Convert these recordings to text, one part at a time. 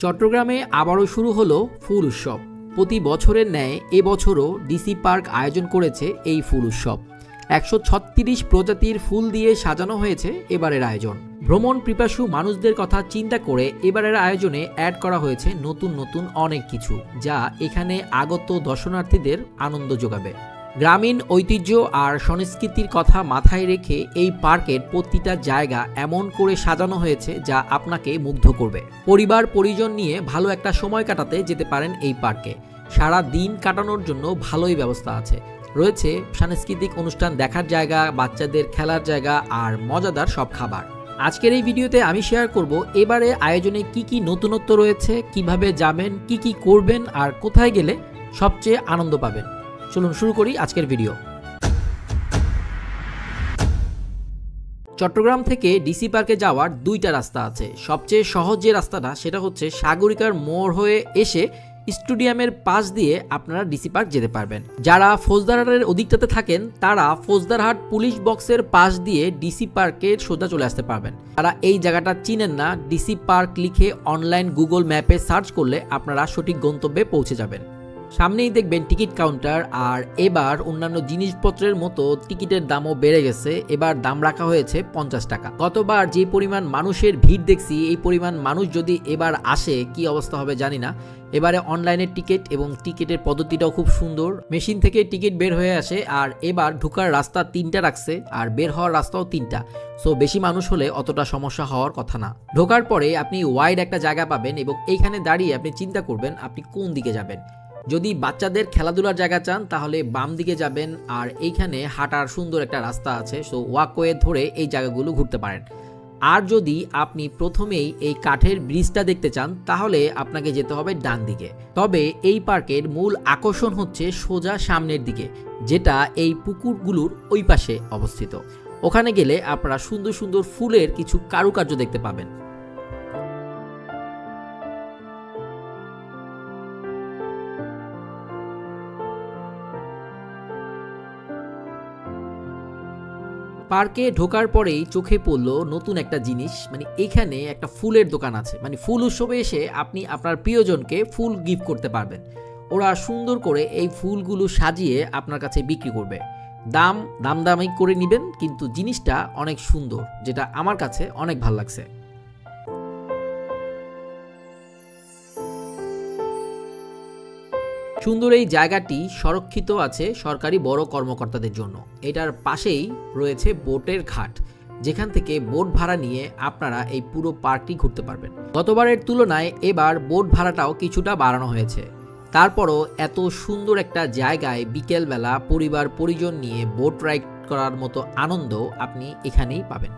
চট্টগ্রামে আবারও শুরু হলো ফুল উৎসব। প্রতি বছরের ন্যায় এবছরও ডিসি পার্ক আয়োজন করেছে এই ফুল উৎসব। 136 প্রজাতির ফুল দিয়ে সাজানো হয়েছে এবারের আয়োজন। ভ্রমণ পিপাসু মানুষদের কথা চিন্তা করে এবারের আয়োজনে অ্যাড করা হয়েছে নতুন নতুন অনেক কিছু, যা এখানে আগত দর্শনার্থীদের আনন্দ যোগাবে। গ্রামীণ ঐতিহ্য আর সংস্কৃতির কথা মাথায় রেখে এই পার্কের প্রতিটা জায়গা এমন করে সাজানো হয়েছে যা আপনাকে মুগ্ধ করবে। পরিবার পরিজন নিয়ে ভালো একটা সময় কাটাতে যেতে পারেন এই পার্কে। সারা দিন কাটানোর জন্য ভালোই ব্যবস্থা আছে। রয়েছে সাংস্কৃতিক অনুষ্ঠান দেখার জায়গা, বাচ্চাদের খেলার জায়গা আর মজাদার সব খাবার। আজকের এই ভিডিওতে আমি শেয়ার করব এবারে আয়োজনে কি কি নতুনত্ব রয়েছে, কিভাবে যাবেন, কি কি করবেন আর কোথায় গেলে সবচেয়ে আনন্দ পাবেন। চলুন শুরু করি আজকের ভিডিও। চট্টগ্রাম থেকে ডিসি পার্কে যাওয়ার দুইটা রাস্তা আছে। সবচেয়ে সহজ যে রাস্তাটা সেটা হচ্ছে সাগরিকার মোড় হয়ে এসে স্টেডিয়ামের পাশ দিয়ে আপনারা ডিসি পার্ক যেতে পারবেন। যারা ফৌজদারহাটের ওদিকটাতে থাকেন তারা ফৌজদারহাট পুলিশ বক্সের পাশ দিয়ে ডিসি পার্কের সোজা চলে আসতে পারবেন। যারা এই জায়গাটা চিনেন না, ডিসি পার্ক লিখে অনলাইন গুগল ম্যাপে সার্চ করলে আপনারা সঠিক গন্তব্যে পৌঁছে যাবেন। সামনেই দেখবেন টিকিট কাউন্টার। আর এবার অন্যান্য জিনিসপত্রের মতো টিকিটের দামও বেড়ে গেছে। এবার দাম রাখা হয়েছে 50 টাকা। গতবার যে পরিমাণ মানুষের ভিড় দেখছি, এই পরিমাণ মানুষ যদি এবার আসে কি অবস্থা হবে জানি না। এবারে অনলাইনের টিকিট এবং টিকিটের পদ্ধতিটাও খুব সুন্দর। মেশিন থেকে টিকিট বের হয়ে আসে। আর এবার ঢোকার রাস্তা 3টা রাখছে আর বের হওয়ার রাস্তাও 3টা। সো বেশি মানুষ হলে অতটা সমস্যা হওয়ার কথা না। ঢোকার পরে আপনি ওয়াইড একটা জায়গা পাবেন এবং এইখানে দাঁড়িয়ে আপনি চিন্তা করবেন আপনি কোন দিকে যাবেন। যদি বাচ্চাদের খেলাধুলার জায়গা চান তাহলে বাম দিকে যাবেন। আর এইখানে হাঁটার সুন্দর একটা রাস্তা আছে, সো ওয়াকওয়ে ধরে এই জায়গাগুলো ঘুরতে পারেন। আর যদি আপনি প্রথমেই এই কাঠের ব্রিজটা দেখতে চান তাহলে আপনাকে যেতে হবে ডান দিকে। তবে এই পার্কের মূল আকর্ষণ হচ্ছে সোজা সামনের দিকে, যেটা এই পুকুরগুলোর ওই পাশে অবস্থিত। ওখানে গেলে আপনারা সুন্দর সুন্দর ফুলের কিছু কারুকার্য দেখতে পাবেন। পার্কে ঢোকার পরেই চোখে পড়লো নতুন একটা জিনিস, এখানে একটা ফুলের দোকান আছে। ফুল উৎসবে এসে আপনি আপনার প্রিয়জনকে ফুল গিফট করতে পারবেন। ওরা সুন্দর করে এই ফুলগুলো সাজিয়ে আপনার কাছে বিক্রি করবে। দামাদামি করে নেবেন, কিন্তু জিনিসটা অনেক সুন্দর, যেটা আমার কাছে অনেক ভালো লাগছে। সুন্দর এই জায়গাটি সংরক্ষিত আছে সরকারি বড় কর্মকর্তাদের জন্য। এটার পাশেই রয়েছে বোটের ঘাট, যেখান থেকে বোট ভাড়া নিয়ে আপনারা এই পুরো পার্কটি ঘুরতে পারবেন। গতবারের তুলনায় এবার বোট ভাড়াটাও কিছুটা বাড়ানো হয়েছে। তারপরও এত সুন্দর একটা জায়গায় বিকেলবেলা পরিবার পরিজন নিয়ে বোট রাইড করার মতো আনন্দ আপনি এখানেই পাবেন।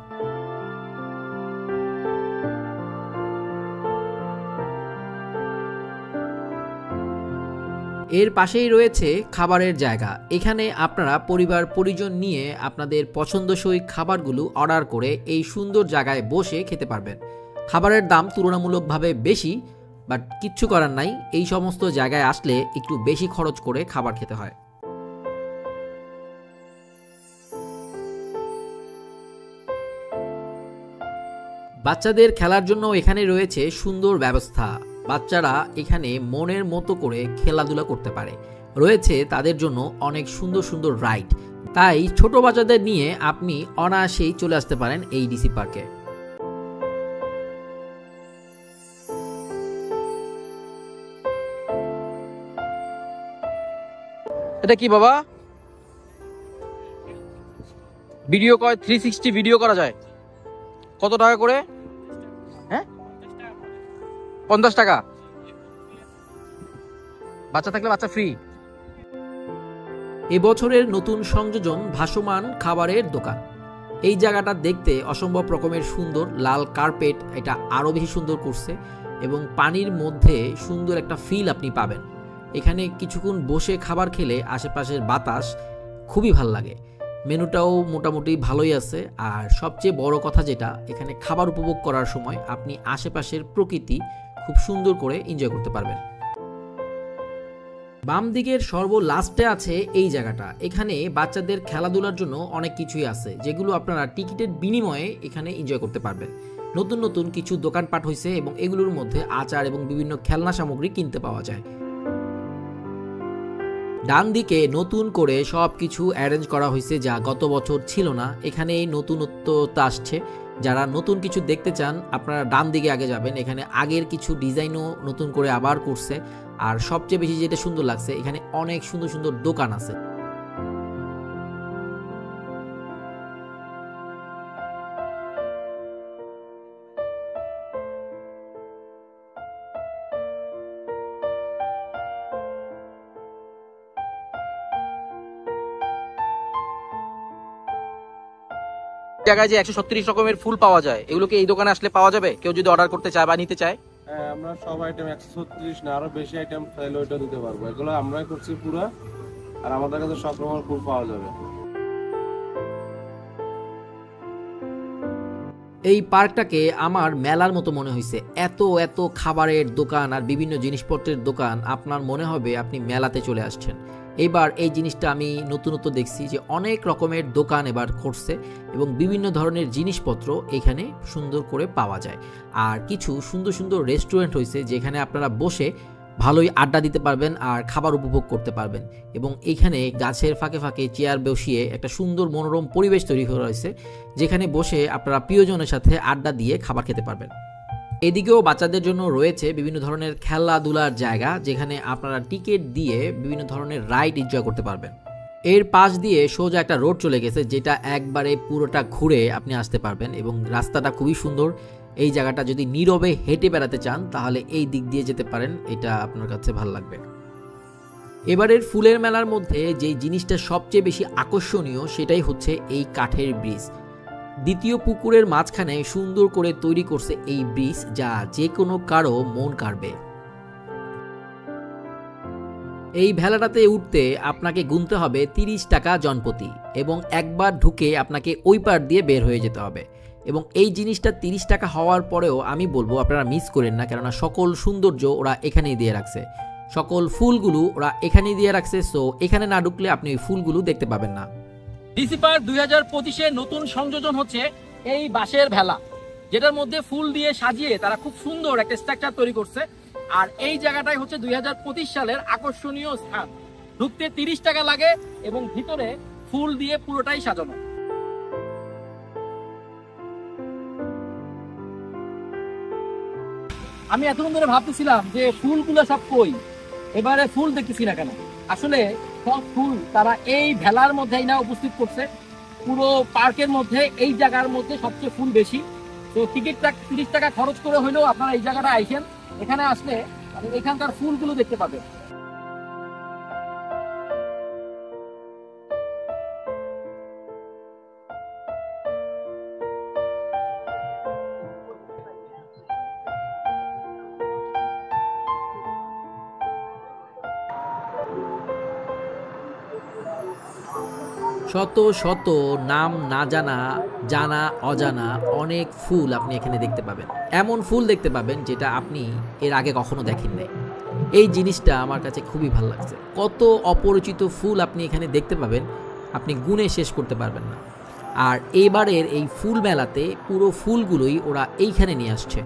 এর পাশেই রয়েছে খাবারের জায়গা। এখানে আপনারা পরিবার পরিজন নিয়ে আপনাদের পছন্দসই খাবারগুলো অর্ডার করে এই সুন্দর জায়গায় বসে খেতে পারবেন। খাবারের দাম তুলনামূলকভাবে বেশি, বাট কিচ্ছু করার নাই, এই সমস্ত জায়গায় আসলে একটু বেশি খরচ করে খাবার খেতে হয়। বাচ্চাদের খেলার জন্য এখানে রয়েছে সুন্দর ব্যবস্থা। বাচ্চারা এখানে মনের মতো করে খেলাধুলা করতে পারে। রয়েছে তাদের জন্য অনেক সুন্দর সুন্দর রাইড। তাই ছোট বাচ্চাদের নিয়ে আপনি অনায়াসেই চলে আসতে পারেন এই ডিসি পার্কে। এটা কি বাবা? ভিডিও কয় 360 ভিডিও করা যায়। কত টাকা করে? হ্যাঁ, 50 টাকা। বাচ্চা থাকলে বাচ্চা ফ্রি। এবছরের নতুন সংযোজন ভাসমান খাবারের দোকান। এই জায়গাটা দেখতে অসম্ভব রকমের সুন্দর। লাল কার্পেট এটা আরো বেশি সুন্দর করছে এবং পানির মধ্যে সুন্দর একটা ফিল আপনি পাবেন। এখানে কিছুক্ষণ বসে খাবার খেলে আশেপাশের বাতাস খুবই ভাল লাগে। মেনুটাও মোটামুটি ভালোই আছে। আর সবচেয়ে বড় কথা যেটা, এখানে খাবার উপভোগ করার সময় আপনি আশেপাশের প্রকৃতি খুব সুন্দর করে এনজয় করতে পারবেন। বাম দিকের সর্বলাস্টে আছে এই জায়গাটা। এখানে বাচ্চাদের খেলাধুলার জন্য অনেক কিছুই আছে, যেগুলো আপনারা টিকিটের বিনিময়ে এখানে এনজয় করতে পারবেন। নতুন নতুন কিছু দোকানপাট হয়েছে এবং এগুলোর মধ্যে আচার এবং বিভিন্ন খেলনা সামগ্রী কিনতে পাওয়া যায়। ডান দিকে নতুন করে সব কিছু অ্যারেঞ্জ করা হয়েছে যা গত বছর ছিল না। এখানে নতুনত্বতা আসছে। যারা নতুন কিছু দেখতে চান আপনারা ডান দিকে আগে যাবেন। এখানে আগের কিছু ডিজাইনও নতুন করে আবার করছে। আর সবচেয়ে বেশি যেটা সুন্দর লাগছে, এখানে অনেক সুন্দর সুন্দর দোকান আছে। জায়গায় যে 136 রকমের ফুল পাওয়া যায়, এগুলোকে এই দোকানে আসলে পাওয়া যাবে? কেউ যদি অর্ডার করতে চায় বা নিতে চায়? হ্যাঁ, আমরা সব আইটেম 136 না আরো বেশি আইটেম চাইলে ওইটা দিতে পারবো। এগুলো আমরাই করছি পুরো, আর আমাদের কাছে সব রকমের ফুল পাওয়া যাবে। এই পার্কটাকে আমার মেলার মতো মনে হয়েছে। এত এত খাবারের দোকান আর বিভিন্ন জিনিসপত্রের দোকান, আপনার মনে হবে আপনি মেলাতে চলে আসছেন। এবার এই জিনিসটা আমি নতুনত্ব দেখছি যে অনেক রকমের দোকান এবার করছে এবং বিভিন্ন ধরনের জিনিসপত্র এখানে সুন্দর করে পাওয়া যায়। আর কিছু সুন্দর সুন্দর রেস্টুরেন্ট হয়েছে যেখানে আপনারা বসে ভালোই আড্ডা দিতে পারবেন আর খাবার উপভোগ করতে পারবেন। এবং এখানে গাছের ফাঁকে ফাঁকে চেয়ার বসিয়ে একটা সুন্দর মনোরম পরিবেশ তৈরি করা হয়েছে যেখানে বসে আপনারা প্রিয়জনের সাথে আড্ডা দিয়ে খাবার খেতে পারবেন। এদিকেও বাচ্চাদের জন্য রয়েছে বিভিন্ন ধরনের খেলাধুলার জায়গা যেখানে আপনারা টিকিট দিয়ে বিভিন্ন ধরনের রাইড এনজয় করতে পারবেন। এর পাশ দিয়ে সোজা একটা রোড চলে গেছে যেটা একবারে পুরোটা ঘুরে আপনি আসতে পারবেন এবং রাস্তাটা খুবই সুন্দর। এই জায়গাটা যদি নীরবে হেঁটে বেড়াতে চান তাহলে এই দিক দিয়ে যেতে পারেন, এটা আপনার কাছে ভালো লাগবে। এবারের ফুলের মেলার মধ্যে যে জিনিসটা সবচেয়ে বেশি আকর্ষণীয় সেটাই হচ্ছে এই কাঠের ব্রিজ। দ্বিতীয় পুকুরের মাঝখানে সুন্দর করে তৈরি করছে এই ব্রিজ, যা যে কোনো কারো মন কাড়বে। এই ভেলাটাতে উঠতে আপনাকে গুনতে হবে 30 টাকা জনপ্রতি এবং একবার ঢুকে আপনাকে ওই পার দিয়ে বের হয়ে যেতে হবে। এবং এই জিনিসটা 30 টাকা হওয়ার পরেও আমি বলবো আপনারা মিস করেন না, কেননা সকল সৌন্দর্য ওরা এখানেই দিয়ে রাখছে, সকল ফুলগুলো ওরা এখানেই দিয়ে রাখছে। সো এখানে না ঢুকলে আপনি ওই ফুলগুলো দেখতে পাবেন না। ডিসি পার্ক 2025-এর নতুন সংযোজন হচ্ছে এই বাঁশের ভেলা, যেটার মধ্যে ফুল দিয়ে সাজিয়ে তারা খুব সুন্দর একটা স্ট্রাকচার তৈরি করছে। আর এই জায়গাটাই হচ্ছে 2025 সালের আকর্ষণীয় স্থান। ঢুকতে 30 টাকা লাগে এবং ভিতরে ফুল দিয়ে পুরোটাই সাজানো। আমি এতক্ষণ ধরে ভাবতেছিলাম যে ফুলগুলো সব কই, এবারে ফুল দেখতেছি না কেন। আসলে সব ফুল তারা এই ভেলার মধ্যেই না উপস্থিত করছে। পুরো পার্কের মধ্যে এই জায়গার মধ্যে সবচেয়ে ফুল বেশি। তো টিকিটটা 30 টাকা খরচ করে হইলেও আপনারা এই জায়গাটা আইসেন, এখানে আসলে এখানকার ফুলগুলো দেখতে পাবেন। শত শত নাম না জানা, জানা অজানা অনেক ফুল আপনি এখানে দেখতে পাবেন। এমন ফুল দেখতে পাবেন যেটা আপনি এর আগে কখনো দেখেন নাই। এই জিনিসটা আমার কাছে খুবই ভালো লাগছে। কত অপরিচিত ফুল আপনি এখানে দেখতে পাবেন, আপনি গুণে শেষ করতে পারবেন না। আর এবারের এই ফুল মেলাতে পুরো ফুলগুলোই ওরা এইখানে নিয়ে আসছে।